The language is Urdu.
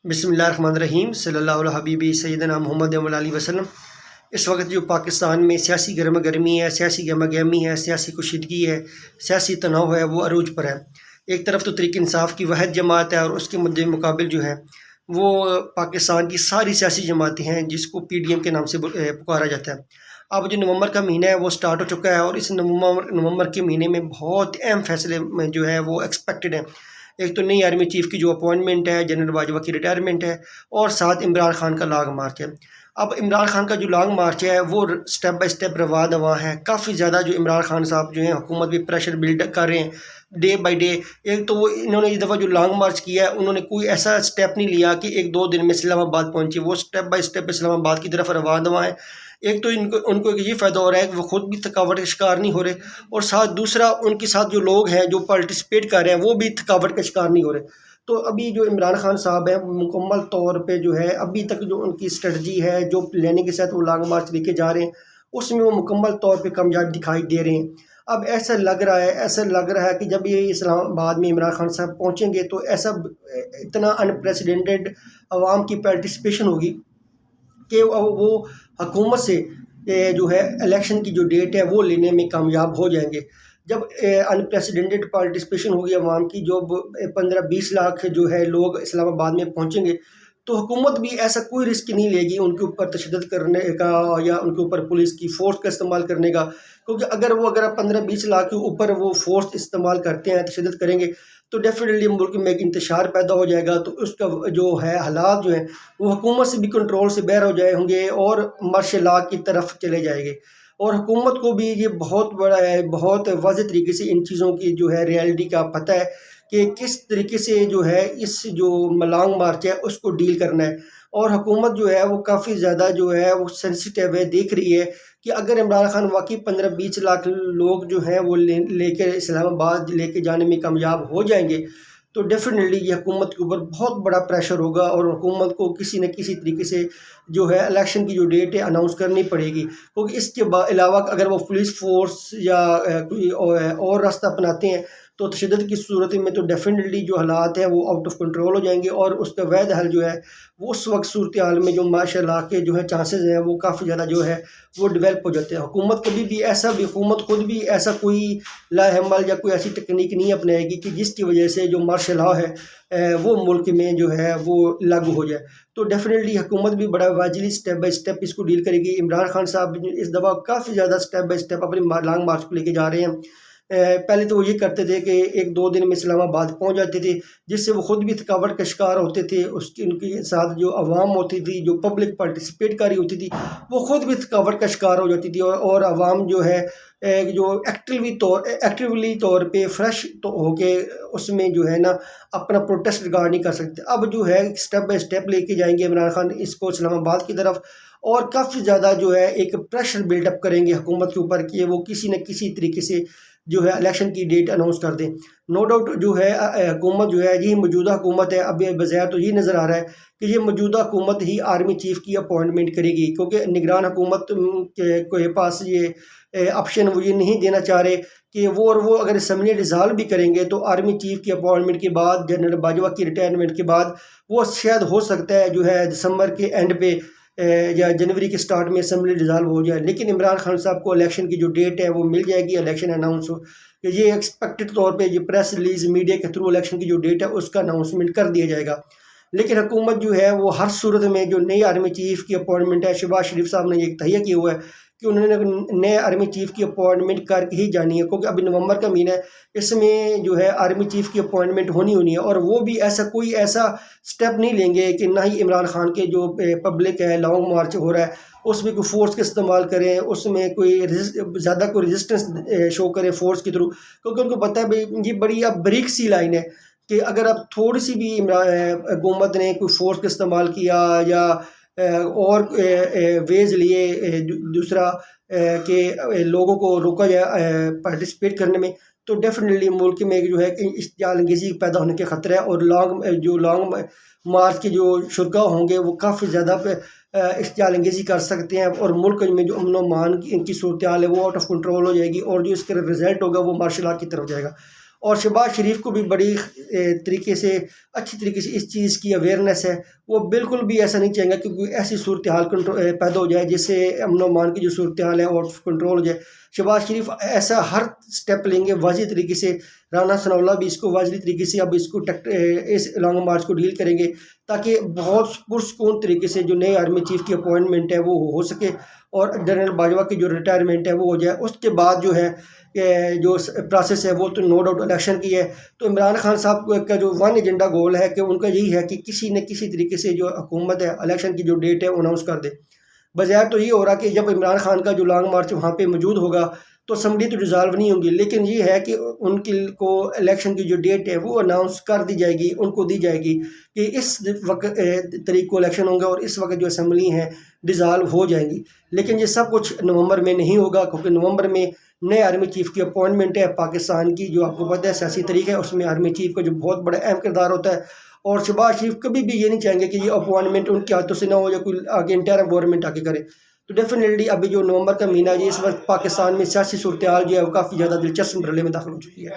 بسم اللہ الرحمن الرحیم صلی اللہ علیہ حبیبی سیدنا محمد علیہ وسلم۔ اس وقت جو پاکستان میں سیاسی گرما گرمی ہے، سیاسی گہما گہمی ہے، سیاسی کشیدگی ہے، سیاسی تناؤ ہے، وہ عروج پر ہے۔ ایک طرف تو تحریک انصاف کی واحد جماعت ہے اور اس کے مد مقابل جو ہے وہ پاکستان کی ساری سیاسی جماعتیں ہیں جس کو پی ڈی ایم کے نام سے پکارا جاتا ہے۔ اب جو نومبر کا مہینہ ہے وہ سٹارٹ ہو چکا ہے اور اس نومبر کے مہینے میں بہت اہم فیصلے میں جو ہے وہ ایکسپیکٹڈ ہیں۔ ایک تو نئی آرمی چیف کی جو اپوائنٹمنٹ ہے، جنرل باجوہ کی ریٹائرمنٹ ہے، اور ساتھ عمران خان کا لانگ مارچ ہے۔ اب عمران خان کا جو لانگ مارچ ہے وہ سٹیپ بائی سٹیپ رواں دواں ہے۔ کافی زیادہ جو عمران خان صاحب جو ہیں حکومت بھی پریشر بلڈ کر رہے ہیں ڈے بائی ڈے۔ ایک تو وہ انہوں نے اس دفعہ جو لانگ مارچ کیا ہے انہوں نے کوئی ایسا سٹیپ نہیں لیا کہ ایک دو دن میں اسلام آباد پہنچے، وہ سٹیپ بائی سٹیپ اسلام آباد کی طرف رواں دواں ہے۔ ایک تو ان کو یہ فائدہ ہو رہا ہے کہ وہ خود بھی تھکاوٹ کا شکار نہیں ہو رہے، اور ساتھ دوسرا ان کے ساتھ جو لوگ ہیں جو پارٹیسپیٹ کر رہے ہیں وہ بھی تھکاوٹ کا شکار نہیں ہو رہے۔ تو ابھی جو عمران خان صاحب ہیں مکمل طور پہ جو ہے ابھی تک جو ان کی اسٹریٹجی ہے، جو پلاننگ کے ساتھ وہ لانگ مارچ لے کے جا رہے ہیں، اس میں وہ مکمل طور پہ کامیاب دکھائی دے رہے ہیں۔ اب ایسا لگ رہا ہے کہ جب یہ اسلام آباد میں عمران خان صاحب پہنچیں گے تو ایسا اتنا انپریسیڈنٹڈ عوام کی پارٹیسپیشن ہوگی کہ وہ حکومت سے جو ہے الیکشن کی جو ڈیٹ ہے وہ لینے میں کامیاب ہو جائیں گے۔ جب انپریسیڈنٹڈ پارٹیسپیشن ہوگی عوام کی، جو 15-20 لاکھ جو ہے لوگ اسلام آباد میں پہنچیں گے، تو حکومت بھی ایسا کوئی رسک نہیں لے گی ان کے اوپر تشدد کرنے کا یا ان کے اوپر پولیس کی فورس کا استعمال کرنے کا، کیونکہ اگر 15-20 لاکھ کے اوپر وہ فورس استعمال کرتے ہیں، تشدد کریں گے، تو ڈیفینیٹلی ملک میں ایک انتشار پیدا ہو جائے گا۔ تو اس کا جو ہے حالات جو ہیں وہ حکومت سے بھی کنٹرول سے باہر ہو جائے ہوں گے اور مارشل لاء کی طرف چلے جائے گے۔ اور حکومت کو بھی یہ بہت بڑا ہے، بہت واضح طریقے سے ان چیزوں کی جو ہے ریالٹی کا پتہ ہے کہ کس طریقے سے جو ہے اس جو لانگ مارچ ہے اس کو ڈیل کرنا ہے۔ اور حکومت جو ہے وہ کافی زیادہ جو ہے وہ سینسیٹیو ہے، دیکھ رہی ہے کہ اگر عمران خان واقعی 15-20 لاکھ لوگ جو ہیں وہ لے کے اسلام آباد لے کے جانے میں کامیاب ہو جائیں گے، تو ڈیفینیٹلی یہ حکومت کے اوپر بہت بڑا پریشر ہوگا اور حکومت کو کسی نہ کسی طریقے سے جو ہے الیکشن کی جو ڈیٹ ہے اناؤنس کرنی پڑے گی، کیونکہ اس کے علاوہ اگر وہ پولیس فورس یا کوئی اور راستہ اپناتے ہیں تو تشدد کی صورت میں تو ڈیفینیٹلی جو حالات ہیں وہ آؤٹ آف کنٹرول ہو جائیں گے، اور اس کا واحد حل جو ہے وہ اس وقت صورتحال میں جو ماشاء اللہ کے جو ہے چانسز ہیں وہ کافی زیادہ جو ہے وہ ڈیولپ ہو جاتے ہیں۔ حکومت حکومت خود بھی ایسا کوئی لاہ عمل یا کوئی ایسی ٹیکنیک نہیں اپنائے گی کہ جس کی وجہ سے جو مارشل لاء ہے وہ ملک میں جو ہے وہ لاگو ہو جائے۔ تو ڈیفینیٹلی حکومت بھی بڑا واجبی سٹیپ بائی سٹیپ اس کو ڈیل کرے گی۔ عمران خان صاحب اس دفعہ کافی زیادہ سٹیپ بائی سٹیپ اپنی لانگ مارچ کو لے کے جا رہے ہیں۔ پہلے تو وہ یہ کرتے تھے کہ 1-2 دن میں اسلام آباد پہنچ جاتے تھے، جس سے وہ خود بھی تھکاوٹ کا شکار ہوتے تھے، ان کے ساتھ جو عوام ہوتی تھی، جو پبلک پارٹیسپیٹ کر رہی ہوتی تھی، وہ خود بھی تھکاوٹ کا شکار ہو جاتی تھی، اور عوام جو ہے جو ایکٹیولی طور پہ فریش تو ہو کے اس میں جو ہے نا اپنا پروٹیسٹ ریکارڈ نہیں کر سکتے۔ اب جو ہے سٹیپ بائی سٹیپ لے کے جائیں گے عمران خان اس کو اسلام آباد کی طرف، اور کافی زیادہ جو ہے ایک پریشر بلڈ اپ کریں گے حکومت کے اوپر کہ وہ کسی نہ کسی طریقے سے جو ہے الیکشن کی ڈیٹ اناؤنس کر دیں۔ نو ڈاؤٹ جو ہے حکومت جو ہے یہ موجودہ حکومت ہے، اب بظاہر تو یہ نظر آ رہا ہے کہ یہ موجودہ حکومت ہی آرمی چیف کی اپوائنٹمنٹ کرے گی، کیونکہ نگران حکومت کے پاس یہ آپشن وہ یہ نہیں دینا چاہ رہے کہ وہ اگر اسمبلی ڈیزالو بھی کریں گے تو آرمی چیف کی اپوائنٹمنٹ کے بعد، جنرل باجوہ کی ریٹائرمنٹ کے بعد، وہ شاید ہو سکتا ہے جو ہے دسمبر کے اینڈ پہ یا جنوری کے سٹارٹ میں اسمبلی ڈیزالو ہو جائے، لیکن عمران خان صاحب کو الیکشن کی جو ڈیٹ ہے وہ مل جائے گی، الیکشن اناؤنس ہو کہ یہ ایکسپیکٹڈ طور پہ یہ پریس ریلیز میڈیا کے تھرو الیکشن کی جو ڈیٹ ہے اس کا اناؤنسمنٹ کر دیا جائے گا۔ لیکن حکومت جو ہے وہ ہر صورت میں جو نئی آرمی چیف کی اپوائنٹمنٹ ہے، شہباز شریف صاحب نے یہ تہیہ کیا ہوا ہے کہ انہوں نے نئے آرمی چیف کی اپوائنٹمنٹ کر کے ہی جانی ہے، کیونکہ ابھی نومبر کا مہینہ ہے، اس میں جو ہے آرمی چیف کی اپوائنٹمنٹ ہونی ہے، اور وہ بھی کوئی ایسا سٹیپ نہیں لیں گے کہ نہ ہی عمران خان کے جو پبلک ہے لانگ مارچ ہو رہا ہے اس میں کوئی فورس کا استعمال کریں، اس میں کوئی زیادہ کوئی ریزسٹنس شو کریں فورس کے تھرو، کیونکہ ان کو پتہ ہے بھائی یہ بڑی اب بریک سی لائن ہے کہ اگر اب تھوڑی سی بھی حکومت نے کوئی فورس کا استعمال کیا یا اور ویز لیے دوسرا کہ لوگوں کو روکا جائے پارٹیسپیٹ کرنے میں، تو ڈیفینیٹلی ملک میں جو ہے اشتعال انگیزی پیدا ہونے کے خطرہ ہے، اور لانگ مارچ کے جو شرکا ہوں گے وہ کافی زیادہ اشتعال انگیزی کر سکتے ہیں، اور ملک میں جو امن و امان کی صورتحال ہے وہ آؤٹ آف کنٹرول ہو جائے گی، اور جو اس کا رزلٹ ہوگا وہ مارشل لاء کی طرف جائے گا۔ اور شہباز شریف کو بھی بڑی طریقے سے اچھی طریقے سے اس چیز کی اویئرنیس ہے. وہ بالکل بھی ایسا نہیں چاہیں گا کہ کوئی ایسی صورتحال پیدا ہو جائے جس سے امن و امان کی جو صورتحال ہے آؤٹ آف کنٹرول ہو جائے. شہباز شریف ایسا ہر سٹیپ لیں گے واضح طریقے سے. رانا ثناء اللہ بھی اس کو واضح طریقے سے اب اس کو اس لانگ مارچ کو ڈیل کریں گے تاکہ بہت پرسکون طریقے سے جو نئے آرمی چیف کی اپوائنٹمنٹ ہے وہ ہو سکے اور جنرل باجوہ کی جو ریٹائرمنٹ ہے وہ ہو جائے. اس کے بعد جو ہے جو پروسیس ہے وہ تو نو ڈاؤٹ الیکشن کی ہے. تو عمران خان صاحب کا جو ون ایجنڈا گول ہے کہ ان کا یہی ہے کہ کسی نہ کسی طریقے سے جو حکومت ہے الیکشن کی جو ڈیٹ ہے اناؤنس کر دے. بظاہر تو یہ ہو رہا کہ جب عمران خان کا جو لانگ مارچ وہاں پہ موجود ہوگا تو اسمبلی تو ڈیزالو نہیں ہوگی، لیکن یہ ہے کہ ان کی کو الیکشن کی جو ڈیٹ ہے وہ اناؤنس کر دی جائے گی، ان کو دی جائے گی کہ اس وقت تاریخ کو الیکشن ہوں گا اور اس وقت جو اسمبلی ہیں ڈیزالو ہو جائیں گی. لیکن یہ سب کچھ نومبر میں نہیں ہوگا کیونکہ نومبر میں نئے آرمی چیف کی اپوائنٹمنٹ ہے پاکستان کی. جو آپ کو پتہ ہے سیاسی طریقہ ہے اس میں آرمی چیف کا جو بہت بڑا اہم کردار ہوتا ہے. اور شہباز شریف کبھی بھی یہ نہیں چاہیں گے کہ یہ اپوائنٹمنٹ ان کے ہاتھوں سے نہ ہو یا کوئی آگے انٹرم گورنمنٹ آگے کرے. تو ڈیفینیٹلی ابھی جو نومبر کا مہینہ ہے اس وقت پاکستان میں سیاسی صورتحال جو ہے وہ کافی زیادہ دلچسپ مرحلے میں داخل ہو چکی ہے.